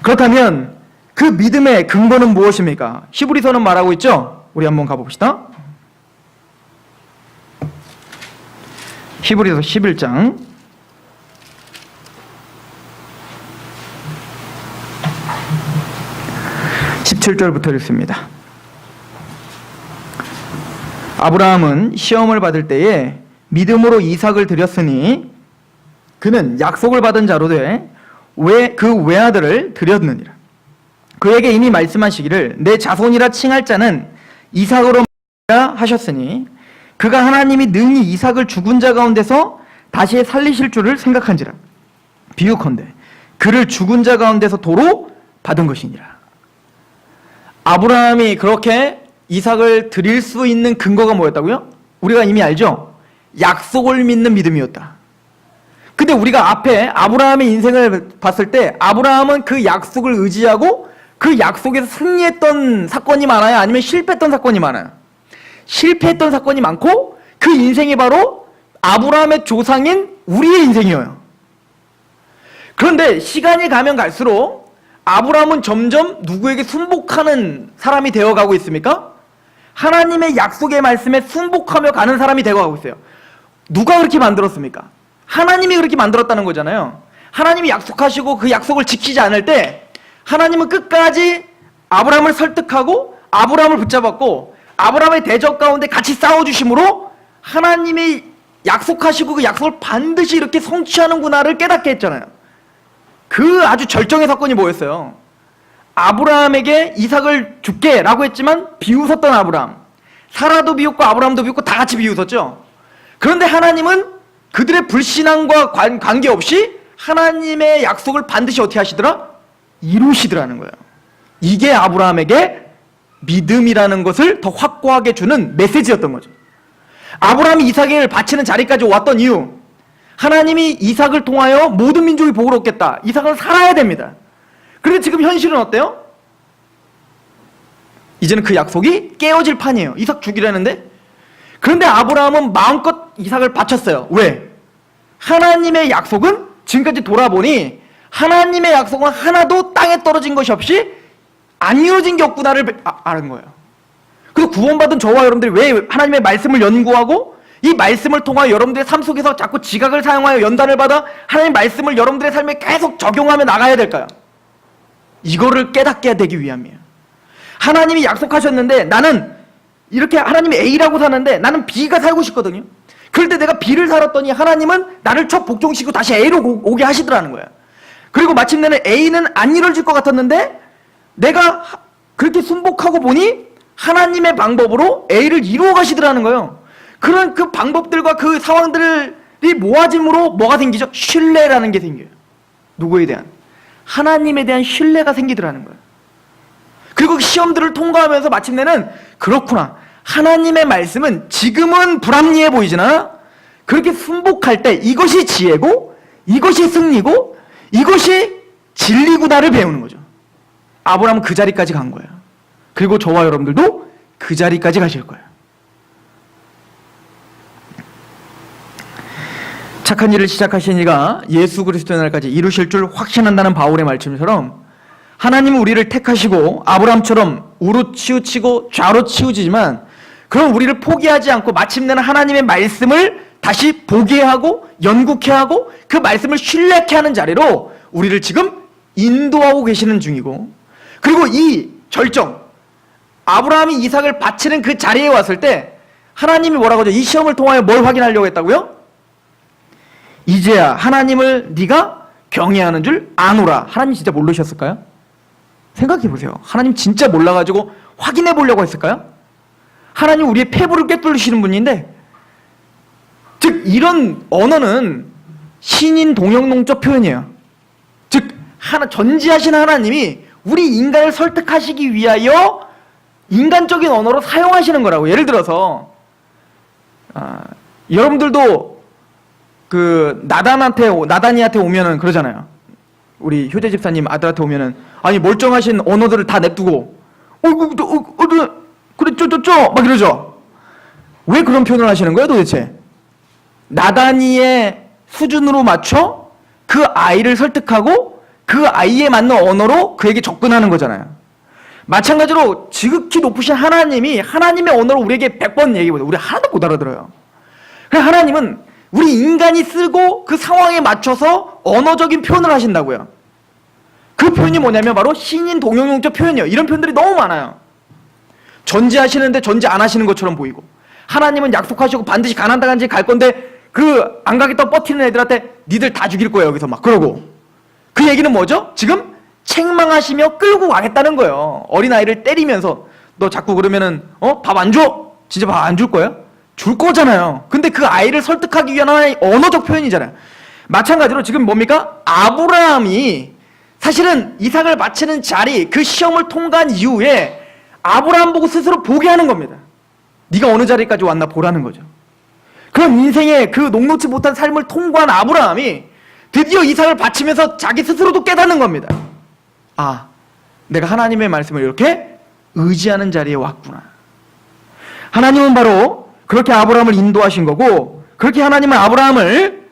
그렇다면 그 믿음의 근거는 무엇입니까? 히브리서는 말하고 있죠? 우리 한번 가봅시다. 히브리서 11장 17절부터 읽습니다. 아브라함은 시험을 받을 때에 믿음으로 이삭을 드렸으니 그는 약속을 받은 자로 돼 그 외아들을 드렸느니라. 그에게 이미 말씀하시기를 내 자손이라 칭할 자는 이삭으로 하셨으니 그가 하나님이 능히 이삭을 죽은 자 가운데서 다시 살리실 줄을 생각한지라. 비유컨대 그를 죽은 자 가운데서 도로 받은 것이니라. 아브라함이 그렇게 이삭을 드릴 수 있는 근거가 뭐였다고요? 우리가 이미 알죠? 약속을 믿는 믿음이었다. 근데 우리가 앞에 아브라함의 인생을 봤을 때 아브라함은 그 약속을 의지하고 그 약속에서 승리했던 사건이 많아요? 아니면 실패했던 사건이 많아요? 실패했던 사건이 많고 그 인생이 바로 아브라함의 조상인 우리의 인생이에요. 그런데 시간이 가면 갈수록 아브라함은 점점 누구에게 순복하는 사람이 되어가고 있습니까? 하나님의 약속의 말씀에 순복하며 가는 사람이 되어가고 있어요. 누가 그렇게 만들었습니까? 하나님이 그렇게 만들었다는 거잖아요. 하나님이 약속하시고 그 약속을 지키지 않을 때 하나님은 끝까지 아브라함을 설득하고 아브라함을 붙잡았고 아브라함의 대적 가운데 같이 싸워주심으로 하나님이 약속하시고 그 약속을 반드시 이렇게 성취하는구나를 깨닫게 했잖아요. 그 아주 절정의 사건이 뭐였어요? 아브라함에게 이삭을 줄게 라고 했지만 비웃었던 아브라함, 사라도 비웃고 아브라함도 비웃고 다 같이 비웃었죠. 그런데 하나님은 그들의 불신앙과 관계없이 하나님의 약속을 반드시 어떻게 하시더라? 이루시더라는 거예요. 이게 아브라함에게 믿음이라는 것을 더 확고하게 주는 메시지였던 거죠. 아브라함이 이삭을 바치는 자리까지 왔던 이유, 하나님이 이삭을 통하여 모든 민족이 복을 얻겠다. 이삭은 살아야 됩니다. 그런데 지금 현실은 어때요? 이제는 그 약속이 깨어질 판이에요. 이삭 죽이라는데. 그런데 아브라함은 마음껏 이삭을 바쳤어요. 왜? 하나님의 약속은 지금까지 돌아보니 하나님의 약속은 하나도 땅에 떨어진 것이 없이 안 이루어진 게 없구나를 아는 거예요. 그래서 구원받은 저와 여러분들이 왜 하나님의 말씀을 연구하고 이 말씀을 통하여 여러분들의 삶 속에서 자꾸 지각을 사용하여 연단을 받아 하나님의 말씀을 여러분들의 삶에 계속 적용하며 나가야 될까요? 이거를 깨닫게 되기 위함이에요. 하나님이 약속하셨는데 나는 이렇게 하나님이 A라고 사는데 나는 B가 살고 싶거든요. 그럴 때 내가 B를 살았더니 하나님은 나를 첫 복종시키고 다시 A로 오게 하시더라는 거예요. 그리고 마침내는 A는 안 이루어질 것 같았는데 내가 그렇게 순복하고 보니 하나님의 방법으로 A를 이루어 가시더라는 거예요. 그런 그 방법들과 그 상황들이 모아짐으로 뭐가 생기죠? 신뢰라는 게 생겨요. 누구에 대한? 하나님에 대한 신뢰가 생기더라는 거예요. 그리고 그 시험들을 통과하면서 마침내는 그렇구나. 하나님의 말씀은 지금은 불합리해 보이지나 그렇게 순복할 때 이것이 지혜고 이것이 승리고 이것이 진리구나를 배우는 거죠. 아브라함은 그 자리까지 간 거예요. 그리고 저와 여러분들도 그 자리까지 가실 거예요. 착한 일을 시작하신 이가 예수 그리스도의 날까지 이루실 줄 확신한다는 바울의 말씀처럼 하나님은 우리를 택하시고 아브라함처럼 우로 치우치고 좌로 치우지만 그럼 우리를 포기하지 않고 마침내는 하나님의 말씀을 다시 보게 하고 연구케 하고 그 말씀을 신뢰케 하는 자리로 우리를 지금 인도하고 계시는 중이고, 그리고 이 절정 아브라함이 이삭을 바치는 그 자리에 왔을 때 하나님이 뭐라고 하죠? 이 시험을 통하여 뭘 확인하려고 했다고요? 이제야 하나님을 네가 경외하는 줄 아노라. 하나님 진짜 모르셨을까요? 생각해 보세요. 하나님 진짜 몰라가지고 확인해 보려고 했을까요? 하나님 우리의 폐부를 꿰뚫으시는 분인데, 즉 이런 언어는 신인 동형농적 표현이에요. 즉 전지하신 하나님이 우리 인간을 설득하시기 위하여 인간적인 언어로 사용하시는 거라고. 예를 들어서 여러분들도 그 나단이한테 오면은 그러잖아요. 우리 효재 집사님 아들한테 오면은 아니 멀쩡하신 언어들을 다 냅두고 그래 쪼쪼쪼 막 이러죠. 왜 그런 표현을 하시는 거예요 도대체? 나단이의 수준으로 맞춰 그 아이를 설득하고 그 아이에 맞는 언어로 그에게 접근하는 거잖아요. 마찬가지로 지극히 높으신 하나님이 하나님의 언어로 우리에게 100번 얘기해보세요. 우리 하나도 못 알아들어요. 그래서 하나님은 우리 인간이 쓰고 그 상황에 맞춰서 언어적인 표현을 하신다고요. 그 표현이 뭐냐면 바로 신인 동형용적 표현이에요. 이런 표현들이 너무 많아요. 전지하시는데 전지 안 하시는 것처럼 보이고, 하나님은 약속하시고 반드시 가나안 땅까지 갈 건데 그 안 가겠다고 버티는 애들한테 니들 다 죽일 거예요 여기서 막 그러고. 그 얘기는 뭐죠? 지금 책망하시며 끌고 가겠다는 거예요. 어린아이를 때리면서 너 자꾸 그러면은 밥 안 줘? 진짜 밥 안 줄 거예요? 줄 거잖아요. 근데 그 아이를 설득하기 위한 하나의 언어적 표현이잖아요. 마찬가지로 지금 뭡니까? 아브라함이 사실은 이삭을 바치는 자리, 그 시험을 통과한 이후에 아브라함 보고 스스로 보게 하는 겁니다. 네가 어느 자리까지 왔나 보라는 거죠. 그럼 인생의 그 녹록지 못한 삶을 통과한 아브라함이 드디어 이삭을 바치면서 자기 스스로도 깨닫는 겁니다. 아, 내가 하나님의 말씀을 이렇게 의지하는 자리에 왔구나. 하나님은 바로 그렇게 아브라함을 인도하신 거고, 그렇게 하나님은 아브라함을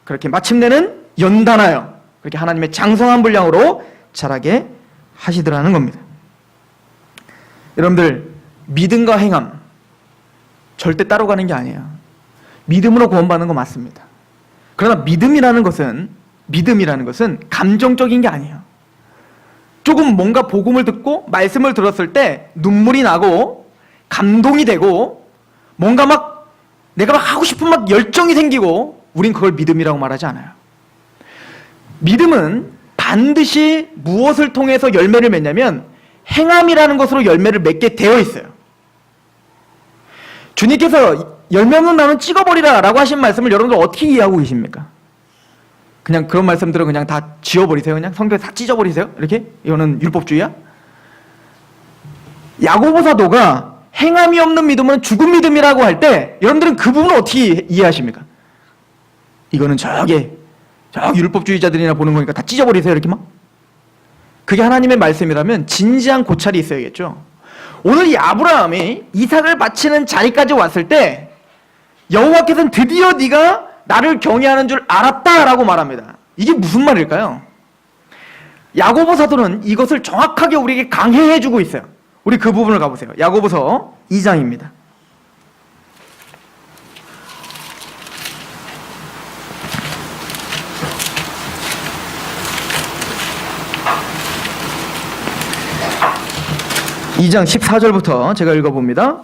그렇게 마침내는 연단하여 그렇게 하나님의 장성한 분량으로 자라게 하시더라는 겁니다. 여러분들, 믿음과 행함 절대 따로 가는 게 아니에요. 믿음으로 구원받는 거 맞습니다. 그러나 믿음이라는 것은 감정적인 게 아니에요. 조금 뭔가 복음을 듣고 말씀을 들었을 때 눈물이 나고 감동이 되고 뭔가 막 내가 막 하고 싶은 막 열정이 생기고, 우린 그걸 믿음이라고 말하지 않아요. 믿음은 반드시 무엇을 통해서 열매를 맺냐면 행함이라는 것으로 열매를 맺게 되어 있어요. 주님께서 열매 없는 나무는 찍어버리라 라고 하신 말씀을 여러분들 어떻게 이해하고 계십니까? 그냥 그런 말씀들은 그냥 다 지워버리세요? 그냥 성경에 다 찢어버리세요? 이렇게? 이거는 율법주의야? 야고보 사도가 행함이 없는 믿음은 죽은 믿음이라고 할 때 여러분들은 그 부분을 어떻게 이해하십니까? 이거는 저기 율법주의자들이나 보는 거니까 다 찢어버리세요 이렇게 막? 그게 하나님의 말씀이라면 진지한 고찰이 있어야겠죠. 오늘 이 아브라함이 이삭을 바치는 자리까지 왔을 때 여호와께서는 드디어 네가 나를 경외하는 줄 알았다라고 말합니다. 이게 무슨 말일까요? 야고보 사도는 이것을 정확하게 우리에게 강해해주고 있어요. 우리 그 부분을 가보세요. 야고보서 2장입니다. (2장) 14절부터 제가 읽어봅니다.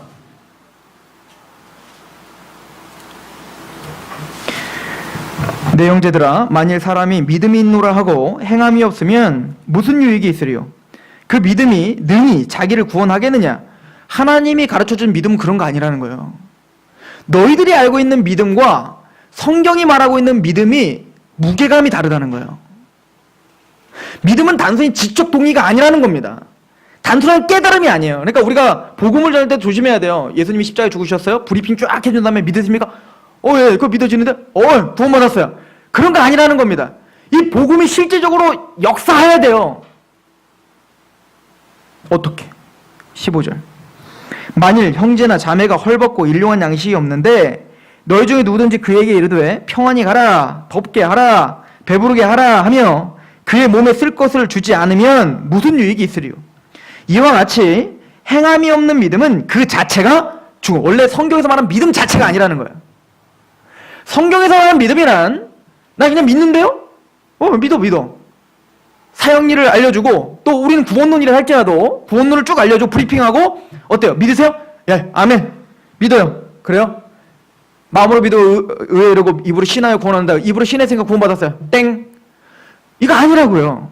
내 형제들아, 만일 사람이 믿음이 있노라 하고 행함이 없으면 무슨 유익이 있으리요? 그 믿음이 능히 자기를 구원하겠느냐? 하나님이 가르쳐준 믿음은 그런 거 아니라는 거예요. 너희들이 알고 있는 믿음과 성경이 말하고 있는 믿음이 무게감이 다르다는 거예요. 믿음은 단순히 지적 동의가 아니라는 겁니다. 단순한 깨달음이 아니에요. 그러니까 우리가 복음을 전할 때 조심해야 돼요. 예수님이 십자가에 죽으셨어요? 브리핑 쫙 해준 다음에 믿으십니까? 예, 그거 믿어지는데? 구원 받았어요. 그런 거 아니라는 겁니다. 이 복음이 실제적으로 역사해야 돼요. 어떻게? 15절. 만일 형제나 자매가 헐벗고 일용한 양식이 없는데 너희 중에 누구든지 그에게 이르되 평안히 가라, 덥게 하라, 배부르게 하라 하며 그의 몸에 쓸 것을 주지 않으면 무슨 유익이 있으리요? 이와 같이 행함이 없는 믿음은 그 자체가 죽음. 원래 성경에서 말하는 믿음 자체가 아니라는 거예요. 성경에서 말하는 믿음이란 나 그냥 믿는데요? 믿어. 사형리를 알려주고 또 우리는 구원론이라 할지라도 구원론을 쭉 알려줘 브리핑하고 어때요? 믿으세요? 예, 아멘. 믿어요. 그래요? 마음으로 믿어 의에 이르고 입으로 신하여 구원한다. 입으로 신의 생각 구원받았어요. 땡. 이거 아니라고요.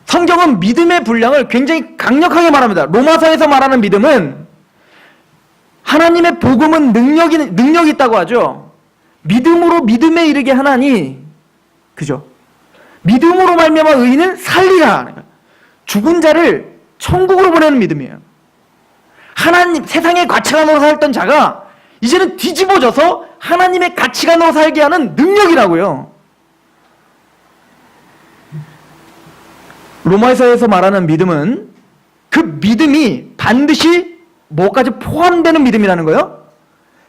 성경은 믿음의 분량을 굉장히 강력하게 말합니다. 로마서에서 말하는 믿음은 하나님의 복음은 능력이 있다고 하죠. 믿음으로 믿음에 이르게 하나니, 그죠? 믿음으로 말미암아 의인은 살리라. 죽은 자를 천국으로 보내는 믿음이에요. 하나님, 세상의 가치관으로 살던 자가 이제는 뒤집어져서 하나님의 가치관으로 살게 하는 능력이라고요. 로마서에서 말하는 믿음은 그 믿음이 반드시 뭐까지 포함되는 믿음이라는 거예요?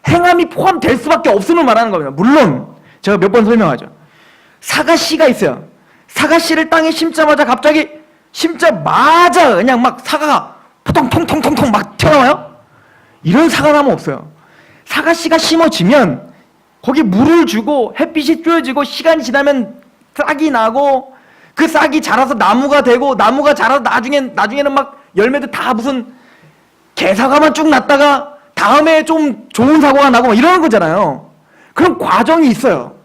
행함이 포함될 수밖에 없음을 말하는 겁니다. 물론 제가 몇 번 설명하죠. 사과씨가 있어요. 사과씨를 땅에 심자마자 갑자기 심자마자 그냥 막 사과가 포통통통통통 막 튀어나와요? 이런 사과나무 없어요. 사과씨가 심어지면 거기 물을 주고 햇빛이 쬐어지고 시간이 지나면 싹이 나고 그 싹이 자라서 나무가 되고 나무가 자라서 나중에는 막 열매도 다 무슨 개사과만 쭉 났다가 다음에 좀 좋은 사과가 나고 막 이러는 거잖아요. 그런 과정이 있어요.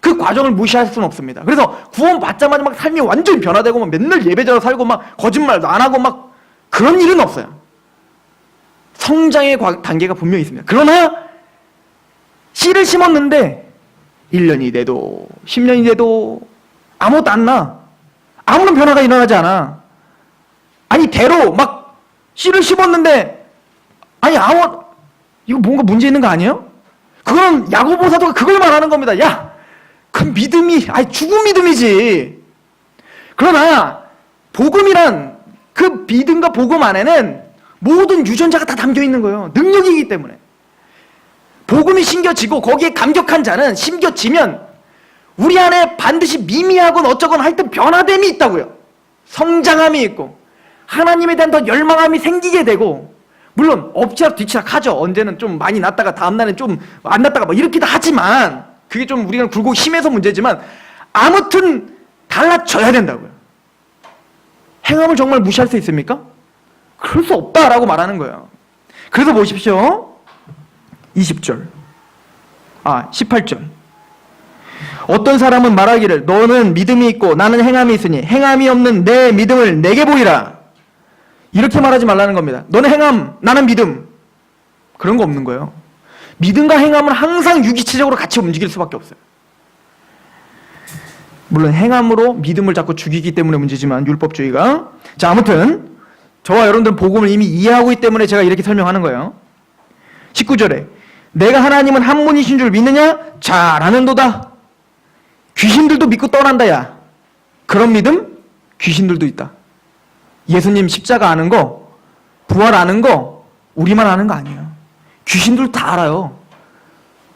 그 과정을 무시할 수는 없습니다. 그래서 구원 받자마자 막 삶이 완전히 변화되고 막 맨날 예배자로 살고 막 거짓말도 안 하고 막 그런 일은 없어요. 성장의 단계가 분명히 있습니다. 그러나 씨를 심었는데 1년이 돼도 10년이 돼도 아무것도 안 나. 아무런 변화가 일어나지 않아. 아니 대로 막 씨를 심었는데 아니 이거 뭔가 문제 있는 거 아니에요? 그건 야고보 사도가 그걸 말하는 겁니다. 야, 그 믿음이 죽은 믿음이지. 그러나 복음이란 그 믿음과 복음 안에는 모든 유전자가 다 담겨 있는 거예요. 능력이기 때문에. 복음이 심겨지고 거기에 감격한 자는 심겨지면 우리 안에 반드시 미미하건 어쩌건 하여튼 변화됨이 있다고요. 성장함이 있고 하나님에 대한 더 열망함이 생기게 되고, 물론 엎치락 뒤치락 하죠. 언제는 좀 많이 났다가 다음날엔 좀 안 났다가 뭐 이렇기도 하지만, 그게 좀 우리가 굴곡이 심해서 문제지만 아무튼 달라져야 된다고요. 행함을 정말 무시할 수 있습니까? 그럴 수 없다라고 말하는 거예요. 그래서 보십시오. 18절. 어떤 사람은 말하기를 너는 믿음이 있고 나는 행함이 있으니 행함이 없는 내 믿음을 내게 보이라. 이렇게 말하지 말라는 겁니다. 너는 행함, 나는 믿음. 그런 거 없는 거예요. 믿음과 행함은 항상 유기체적으로 같이 움직일 수밖에 없어요. 물론 행함으로 믿음을 자꾸 죽이기 때문에 문제지만, 율법주의가. 자, 아무튼 저와 여러분들은 복음을 이미 이해하고 있기 때문에 제가 이렇게 설명하는 거예요. 19절에 내가 하나님은 한 분이신 줄 믿느냐? 잘 아는도다. 귀신들도 믿고 떠난다. 야, 그런 믿음? 귀신들도 있다. 예수님 십자가 아는 거, 부활 아는 거 우리만 아는 거 아니에요. 귀신들 다 알아요.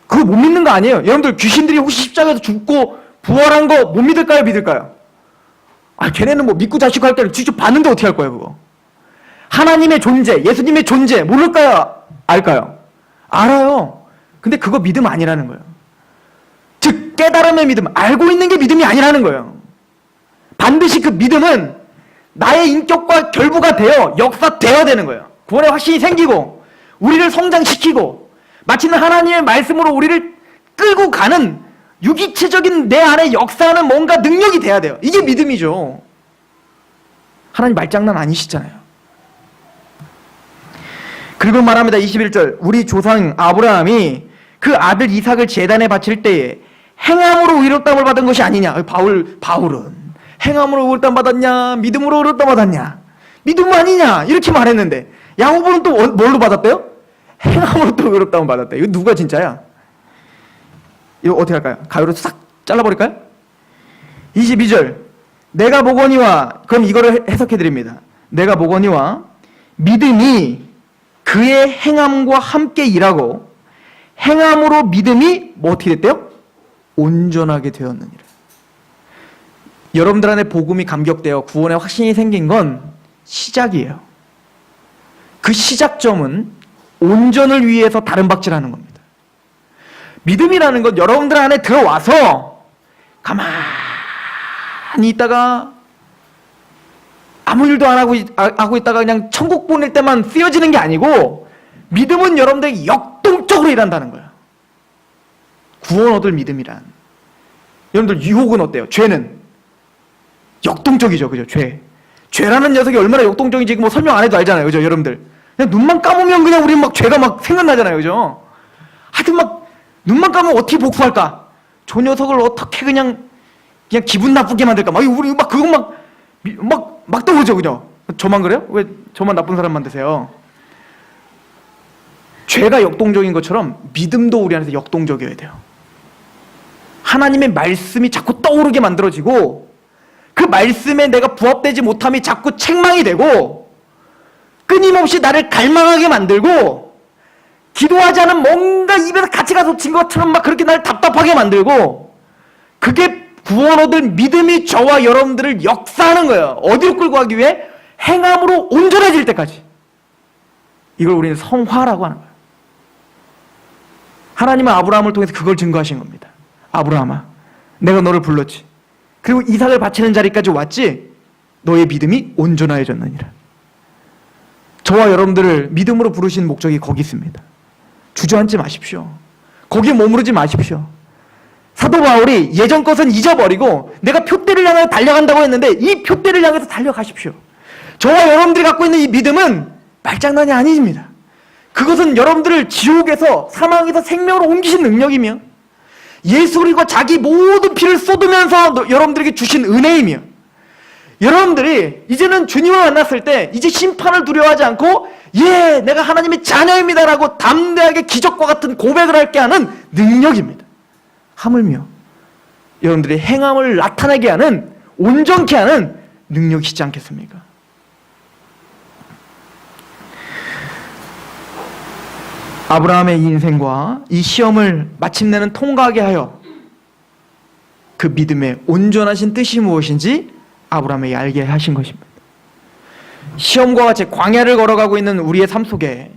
그거 못 믿는 거 아니에요. 여러분들 귀신들이 혹시 십자가에서 죽고 부활한 거 못 믿을까요? 믿을까요? 걔네는 뭐 믿고 자시고 할 때는 직접 봤는데 어떻게 할 거예요, 그거? 하나님의 존재, 예수님의 존재 모를까요? 알까요? 알아요. 근데 그거 믿음 아니라는 거예요. 즉 깨달음의 믿음, 알고 있는 게 믿음이 아니라는 거예요. 반드시 그 믿음은 나의 인격과 결부가 되어 역사되어야 되는 거예요. 구원의 확신이 생기고 우리를 성장시키고 마치는 하나님의 말씀으로 우리를 끌고 가는 유기체적인 내 안에 역사하는 뭔가 능력이 돼야 돼요. 이게 믿음이죠. 하나님 말장난 아니시잖아요. 그리고 말합니다. 21절. 우리 조상 아브라함이 그 아들 이삭을 제단에 바칠 때에 행함으로 의롭다함을 받은 것이 아니냐. 바울은 행함으로 의롭다함 받았냐, 믿음으로 의롭다함 받았냐, 믿음 아니냐, 이렇게 말했는데 야고보는 또 뭘로 받았대요? 행함으로 또 의롭다함 받았대. 이거 누가 진짜야? 이거 어떻게 할까요? 가위로 싹 잘라버릴까요? 22절. 내가 보거니와, 그럼 이거를 해석해 드립니다. 내가 보거니와 믿음이 그의 행함과 함께 일하고 행함으로 믿음이 뭐 어떻게 됐대요? 온전하게 되었느니라. 여러분들 안에 복음이 감격되어 구원의 확신이 생긴 건 시작이에요. 그 시작점은 온전을 위해서 다른 박질하는 겁니다. 믿음이라는 건 여러분들 안에 들어와서 가만히 있다가 아무 일도 안 하고 있다가 그냥 천국 보낼 때만 쓰여지는 게 아니고, 믿음은 여러분들이 역동적으로 일한다는 거예요. 구원 얻을 믿음이란. 여러분들 유혹은 어때요? 죄는 역동적이죠, 그죠? 죄라는 녀석이 얼마나 역동적인지 뭐 설명 안 해도 알잖아요, 그죠? 여러분들 그냥 눈만 감으면 그냥 우리 막 죄가 막 생각나잖아요, 그죠? 하여튼 막 눈만 감으면 어떻게 복수할까? 저 녀석을 어떻게 그냥 기분 나쁘게 만들까? 막 우리 막 그거 막 떠오르죠, 그죠? 저만 그래요? 왜 저만 나쁜 사람 만드세요? 죄가 역동적인 것처럼 믿음도 우리 안에서 역동적이어야 돼요. 하나님의 말씀이 자꾸 떠오르게 만들어지고 그 말씀에 내가 부합되지 못함이 자꾸 책망이 되고 끊임없이 나를 갈망하게 만들고 기도하지 않은 뭔가 입에서 가치가 솟친 것처럼 막 그렇게 나를 답답하게 만들고, 그게 구원 얻을 믿음이 저와 여러분들을 역사하는 거예요. 어디로 끌고 가기 위해? 행함으로 온전해질 때까지. 이걸 우리는 성화라고 하는 거예요. 하나님은 아브라함을 통해서 그걸 증거하신 겁니다. 아브라함아, 내가 너를 불렀지. 그리고 이삭을 바치는 자리까지 왔지. 너의 믿음이 온전하여졌느니라. 저와 여러분들을 믿음으로 부르신 목적이 거기 있습니다. 주저앉지 마십시오. 거기에 머무르지 마십시오. 사도 바울이 예전 것은 잊어버리고 내가 표대를 향해 달려간다고 했는데 이 표대를 향해서 달려가십시오. 저와 여러분들이 갖고 있는 이 믿음은 말장난이 아닙니다. 그것은 여러분들을 지옥에서 사망에서 생명으로 옮기신 능력이며 예수 그리고 자기 모든 피를 쏟으면서 여러분들에게 주신 은혜이며 여러분들이 이제는 주님을 만났을 때 이제 심판을 두려워하지 않고 예, 내가 하나님의 자녀입니다라고 담대하게 기적과 같은 고백을 할게 하는 능력입니다. 하물며 여러분들의 행함을 나타내게 하는 온전케 하는 능력이시지 않겠습니까? 아브라함의 인생과 이 시험을 마침내는 통과하게 하여 그 믿음의 온전하신 뜻이 무엇인지 아브라함에게 알게 하신 것입니다. 시험과 같이 광야를 걸어가고 있는 우리의 삶 속에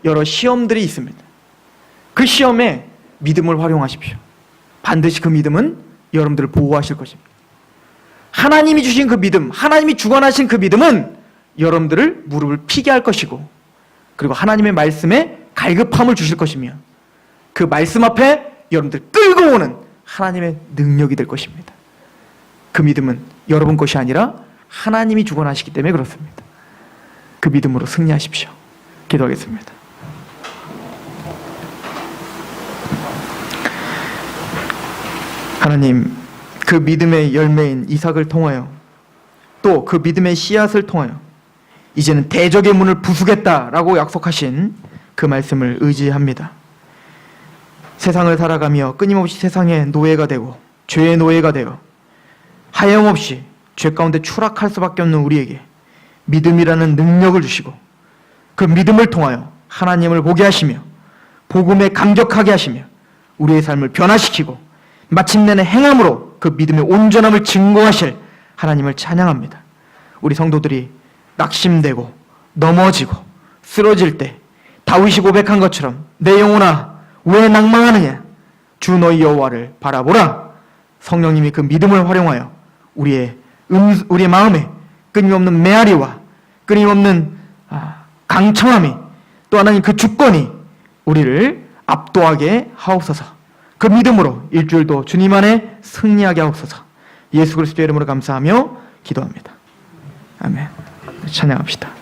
여러 시험들이 있습니다. 그 시험에 믿음을 활용하십시오. 반드시 그 믿음은 여러분들을 보호하실 것입니다. 하나님이 주신 그 믿음, 하나님이 주관하신 그 믿음은 여러분들을 무릎을 피게 할 것이고 그리고 하나님의 말씀에 갈급함을 주실 것이며 그 말씀 앞에 여러분들 끌고 오는 하나님의 능력이 될 것입니다. 그 믿음은 여러분 것이 아니라 하나님이 주관하시기 때문에 그렇습니다. 그 믿음으로 승리하십시오. 기도하겠습니다. 하나님, 그 믿음의 열매인 이삭을 통하여 또 그 믿음의 씨앗을 통하여 이제는 대적의 문을 부수겠다라고 약속하신 그 말씀을 의지합니다. 세상을 살아가며 끊임없이 세상의 노예가 되고 죄의 노예가 되어 하염없이 죄 가운데 추락할 수밖에 없는 우리에게 믿음이라는 능력을 주시고 그 믿음을 통하여 하나님을 보게 하시며 복음에 감격하게 하시며 우리의 삶을 변화시키고 마침내는 행함으로 그 믿음의 온전함을 증거하실 하나님을 찬양합니다. 우리 성도들이 낙심되고 넘어지고 쓰러질 때 다윗이 고백한 것처럼 내 영혼아 왜 낭망하느냐 주 너희 여호와를 바라보라. 성령님이 그 믿음을 활용하여 우리의 마음에 끊임없는 메아리와 끊임없는 강청함이 또 하나님 그 주권이 우리를 압도하게 하옵소서. 그 믿음으로 일주일도 주님 안에 승리하게 하옵소서. 예수 그리스도의 이름으로 감사하며 기도합니다. 아멘. 찬양합시다.